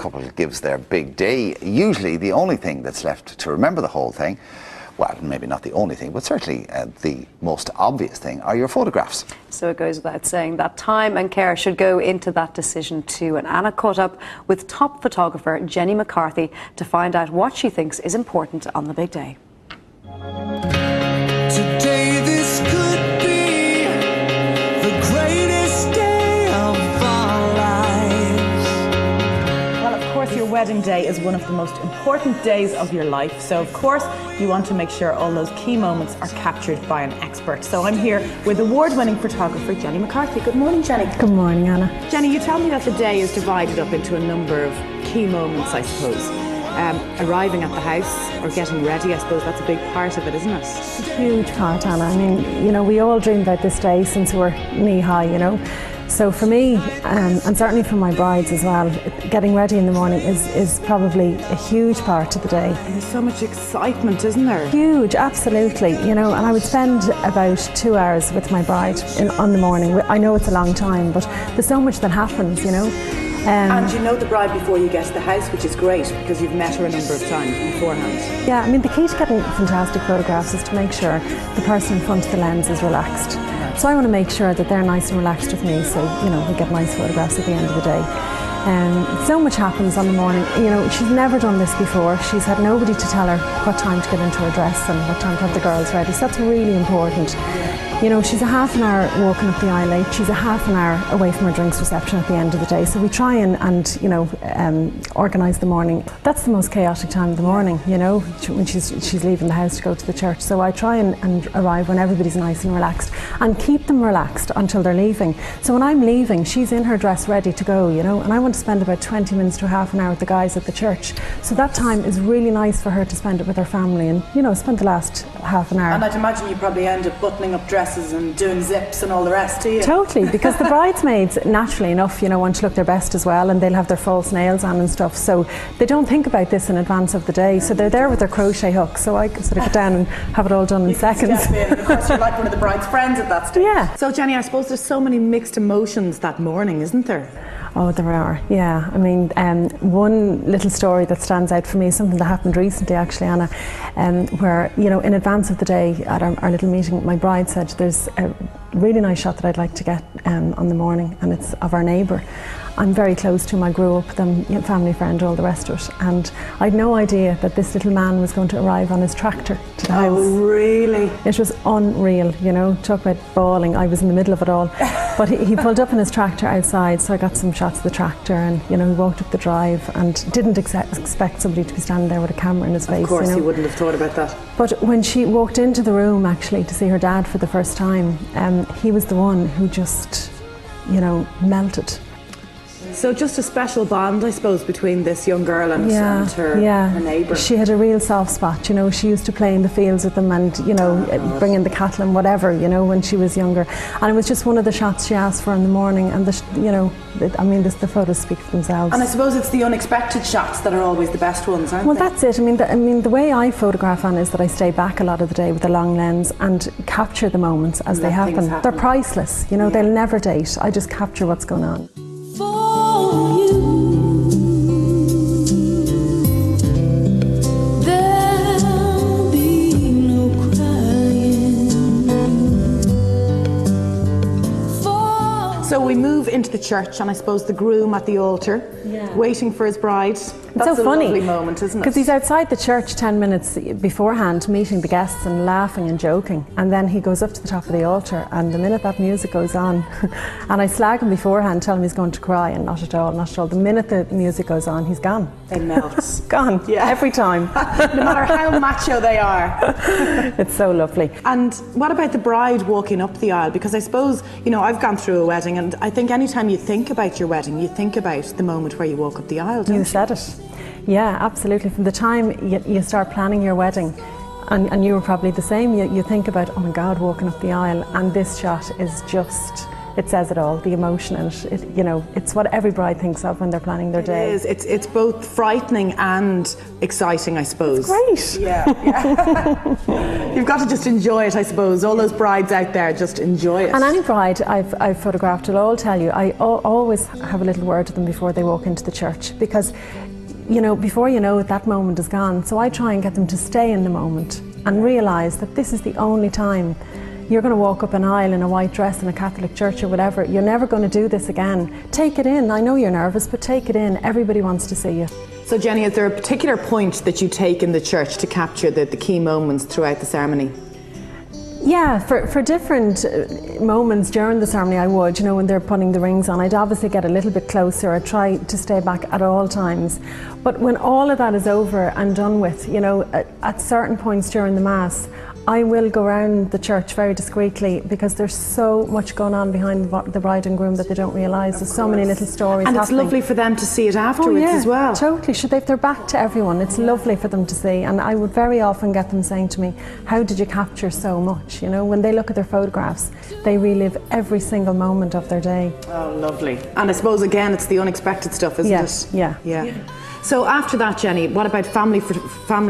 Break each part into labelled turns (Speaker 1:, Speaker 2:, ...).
Speaker 1: couple gives their big day, usually the only thing that's left to remember the whole thing, well, maybe not the only thing, but certainly the most obvious thing, are your photographs.
Speaker 2: So it goes without saying that time and care should go into that decision too. And Anna caught up with top photographer Jenny McCarthy to find out what she thinks is important on the big day.
Speaker 3: Today this could be the greatest day of our lives.
Speaker 4: Well, of course, your wedding day is one of the most important days of your life. So, of course, you want to make sure all those key moments are captured by an expert. So I'm here with award-winning photographer Jenny McCarthy. Good morning, Jenny.
Speaker 5: Good morning, Anna.
Speaker 4: Jenny, you tell me that the day is divided up into a number of key moments, I suppose. Arriving at the house or getting ready, I suppose that's a big part of it, isn't it?
Speaker 5: It's a huge part, Anna. I mean, you know, we all dream about this day since we were knee-high, you know. So for me, and certainly for my brides as well, getting ready in the morning is probably a huge part of the day.
Speaker 4: And there's so much excitement, isn't there?
Speaker 5: Huge, absolutely, you know, and I would spend about 2 hours with my bride on the morning. I know it's a long time, but there's so much that happens, you know.
Speaker 4: And you know the bride before you get to the house, which is great because you've met her a number of times beforehand.
Speaker 5: Yeah, I mean, the key to getting fantastic photographs is to make sure the person in front of the lens is relaxed. So I want to make sure that they're nice and relaxed with me, so, you know, we get nice photographs at the end of the day. So much happens on the morning. You know, she's never done this before. She's had nobody to tell her what time to get into her dress and what time to have the girls ready. So that's really important. You know, she's a half an hour walking up the aisle late. She's a half an hour away from her drinks reception at the end of the day. So we try and you know, organise the morning. That's the most chaotic time of the morning, you know, when she's leaving the house to go to the church. So I try and arrive when everybody's nice and relaxed and keep them relaxed until they're leaving. So when I'm leaving, she's in her dress ready to go, you know, and I want to spend about 20 minutes to half an hour with the guys at the church. So that time is really nice for her to spend it with her family and, you know, spend the last half an hour.
Speaker 4: And I'd imagine you probably end up buttoning up dresses and doing zips and all the rest, do you?
Speaker 5: Totally, because the bridesmaids, naturally enough, you know, want to look their best as well, and they'll have their false nails on and stuff, so they don't think about this in advance of the day, so they're there with their crochet hooks, so I can sort of get down and have it all done in seconds.
Speaker 4: Step in. And of course you're like one of the bride's friends at that stage.
Speaker 5: Yeah.
Speaker 4: So Jenny, I suppose there's so many mixed emotions that morning, isn't there?
Speaker 5: Oh, there are, yeah. I mean, one little story that stands out for me is something that happened recently, actually, Anna, where, you know, in advance of the day at our little meeting, my bride said, there's a really nice shot that I'd like to get on the morning, and it's of our neighbour. I'm very close to him, I grew up with him, you know, family friend, all the rest of it, and I'd no idea that this little man was going to arrive on his tractor to the house.
Speaker 4: Oh, really?
Speaker 5: It was unreal, you know, talk about bawling, I was in the middle of it all. But he pulled up in his tractor outside, so I got some shots of the tractor, and, you know, he walked up the drive and didn't expect somebody to be standing there with a camera in his face.
Speaker 4: Of course,
Speaker 5: you know.
Speaker 4: he wouldn't have thought about that.
Speaker 5: But when she walked into the room, actually, to see her dad for the first time, he was the one who just, you know, melted.
Speaker 4: So just a special bond, I suppose, between this young girl and her neighbour.
Speaker 5: She had a real soft spot, you know. She used to play in the fields with them and, you know, bring in the cattle and whatever, you know, when she was younger. And it was just one of the shots she asked for in the morning, and, you know, I mean, the photos speak for themselves.
Speaker 4: And I suppose it's the unexpected shots that are always the best ones, aren't they?
Speaker 5: Well, that's it. I mean, the way I photograph, Anna, is that I stay back a lot of the day with a long lens and capture the moments as they happen. They're priceless, you know, they'll never date. I just capture what's going on.
Speaker 4: So we move into the church, and I suppose the groom at the altar, waiting for his bride. That's
Speaker 5: so funny,
Speaker 4: lovely moment, isn't it?
Speaker 5: Because he's outside the church 10 minutes beforehand, meeting the guests and laughing and joking, and then he goes up to the top of the altar, and the minute that music goes on, and I slag him beforehand, tell him he's going to cry, and not at all, not at all. The minute the music goes on, he's gone.
Speaker 4: They melt.
Speaker 5: Gone, every time.
Speaker 4: No matter how macho they are.
Speaker 5: It's so lovely.
Speaker 4: And what about the bride walking up the aisle? Because I suppose, you know, I've gone through a wedding, and I think anytime you think about your wedding, you think about the moment where you walk up the aisle, don't you?
Speaker 5: You said it. Yeah, absolutely. From the time you start planning your wedding, and you were probably the same, you think about, oh my God, walking up the aisle, and this shot is just it says it all, the emotion in it. You know, it's what every bride thinks of when they're planning their day.
Speaker 4: It is. It's both frightening and exciting, I suppose.
Speaker 5: Great.
Speaker 4: Yeah. You've got to just enjoy it, I suppose. All those brides out there, just enjoy it.
Speaker 5: And any bride I've photographed will all tell you, I always have a little word to them before they walk into the church, because, you know, before you know it, that moment is gone. So I try and get them to stay in the moment and realise that this is the only time you're going to walk up an aisle in a white dress in a Catholic church or whatever. You're never going to do this again. Take it in. I know you're nervous, but take it in. Everybody wants to see you.
Speaker 4: So Jenny, is there a particular point that you take in the church to capture the key moments throughout the ceremony?
Speaker 5: Yeah, for different moments during the ceremony I would, you know, when they're putting the rings on, I'd obviously get a little bit closer. I'd try to stay back at all times. But when all of that is over and done with, you know, at certain points during the Mass, I will go around the church very discreetly, because there's so much going on behind the bride and groom that they don't realise. There's so many little stories
Speaker 4: and
Speaker 5: happening.
Speaker 4: It's lovely for them to see it afterwards as well.
Speaker 5: Totally. Should they're back to everyone. It's lovely for them to see. And I would very often get them saying to me, how did you capture so much? You know, when they look at their photographs, they relive every single moment of their day.
Speaker 4: Oh, lovely. And I suppose, again, it's the unexpected stuff, isn't it?
Speaker 5: Yeah.
Speaker 4: So after that, Jenny, what about family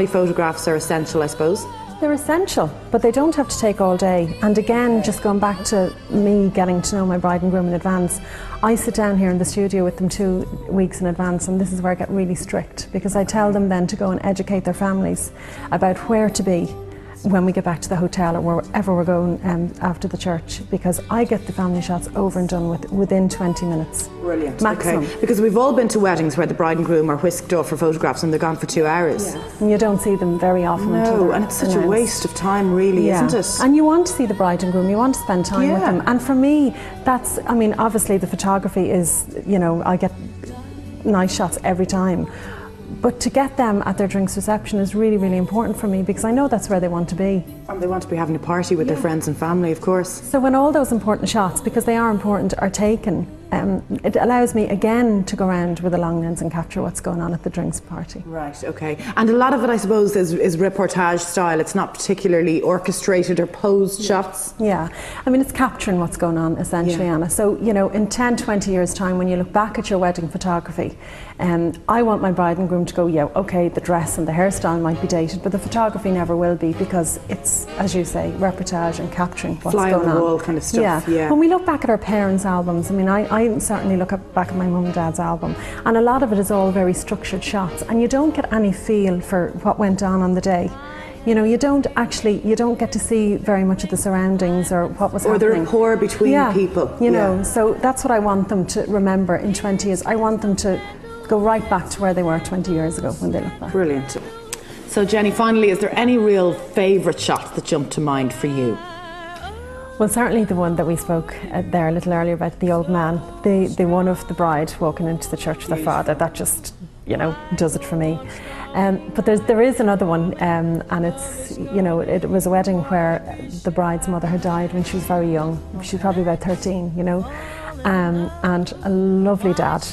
Speaker 4: photographs are essential, I suppose?
Speaker 5: They're essential, but they don't have to take all day. And again, just going back to me getting to know my bride and groom in advance, I sit down here in the studio with them 2 weeks in advance, and this is where I get really strict, because I tell them then to go and educate their families about where to be when we get back to the hotel or wherever we're going after the church, because I get the family shots over and done with within 20 minutes.
Speaker 4: Brilliant.
Speaker 5: Maximum.
Speaker 4: Okay. Because we've all been to weddings where the bride and groom are whisked off for photographs and they're gone for 2 hours.
Speaker 5: Yeah. And you don't see them very often.
Speaker 4: No, and it's such a waste of time, really, isn't it?
Speaker 5: And you want to see the bride and groom, you want to spend time with them. And for me, that's, I mean, obviously the photography is, you know, I get nice shots every time. But to get them at their drinks reception is really, really important for me, because I know that's where they want to be.
Speaker 4: And they want to be having a party with their friends and family, of course.
Speaker 5: So when all those important shots, because they are important, are taken, it allows me again to go around with a long lens and capture what's going on at the drinks party.
Speaker 4: Right, okay. And a lot of it, I suppose, is reportage style. It's not particularly orchestrated or posed shots.
Speaker 5: Yeah, I mean, it's capturing what's going on, essentially, Anna. So, you know, in 10, 20 years' time, when you look back at your wedding photography, I want my bride and groom to go, yeah, okay, the dress and the hairstyle might be dated, but the photography never will be, because it's, as you say, reportage and capturing what's going on.
Speaker 4: Fly on the wall kind of stuff, yeah.
Speaker 5: When we look back at our parents' albums, I mean, I certainly look back at my mum and dad's album, and a lot of it is all very structured shots, and you don't get any feel for what went on the day. You know, you don't get to see very much of the surroundings or what was happening.
Speaker 4: Or the rapport between people.
Speaker 5: You know, so that's what I want them to remember in 20 years. I want them to go right back to where they were 20 years ago when they look back.
Speaker 4: Brilliant. So Jenny, finally, is there any real favourite shots that jump to mind for you?
Speaker 5: Well, certainly the one that we spoke there a little earlier about, the old man, the one of the bride walking into the church with her father, that just, you know, does it for me. But there is another one, and it's, you know, it was a wedding where the bride's mother had died when she was very young. She was probably about 13, you know, and a lovely dad,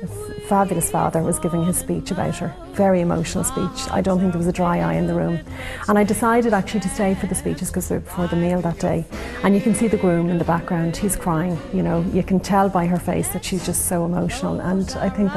Speaker 5: a fabulous father, was giving his speech about her. Very emotional speech. I don't think there was a dry eye in the room. And I decided actually to stay for the speeches because they were before the meal that day. And you can see the groom in the background, he's crying, you know, you can tell by her face that she's just so emotional, and I think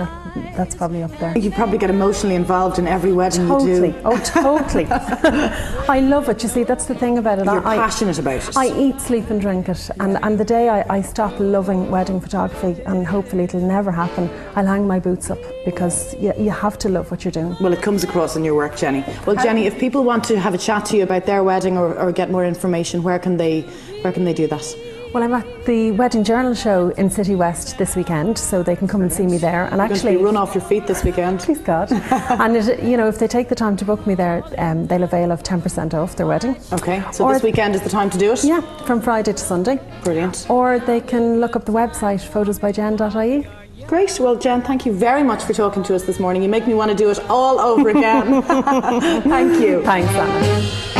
Speaker 5: that's probably up there.
Speaker 4: You probably get emotionally involved in every wedding you do.
Speaker 5: Oh, totally. I love it, you see, that's the thing about it.
Speaker 4: You're passionate about it.
Speaker 5: I eat, sleep and drink it, and the day I stop loving wedding photography, and hopefully it'll never happen, I'll hang my boots up, because you have to love what you're doing.
Speaker 4: Well, it comes across in your work, Jenny. Well, Jenny, if people want to have a chat to you about their wedding or get more information, where can they do that?
Speaker 5: Well, I'm at the Wedding Journal show in City West this weekend, so they can come and see me there. And actually,
Speaker 4: run off your feet this weekend.
Speaker 5: Please God. And you know, if they take the time to book me there, they'll avail of 10% off their wedding.
Speaker 4: Okay, so this weekend is the time to do it?
Speaker 5: Yeah, from Friday to Sunday.
Speaker 4: Brilliant.
Speaker 5: Or they can look up the website, photosbyjen.ie.
Speaker 4: Great. Well, Jen, thank you very much for talking to us this morning. You make me want to do it all over again. Thank you.
Speaker 5: Thanks, Anna.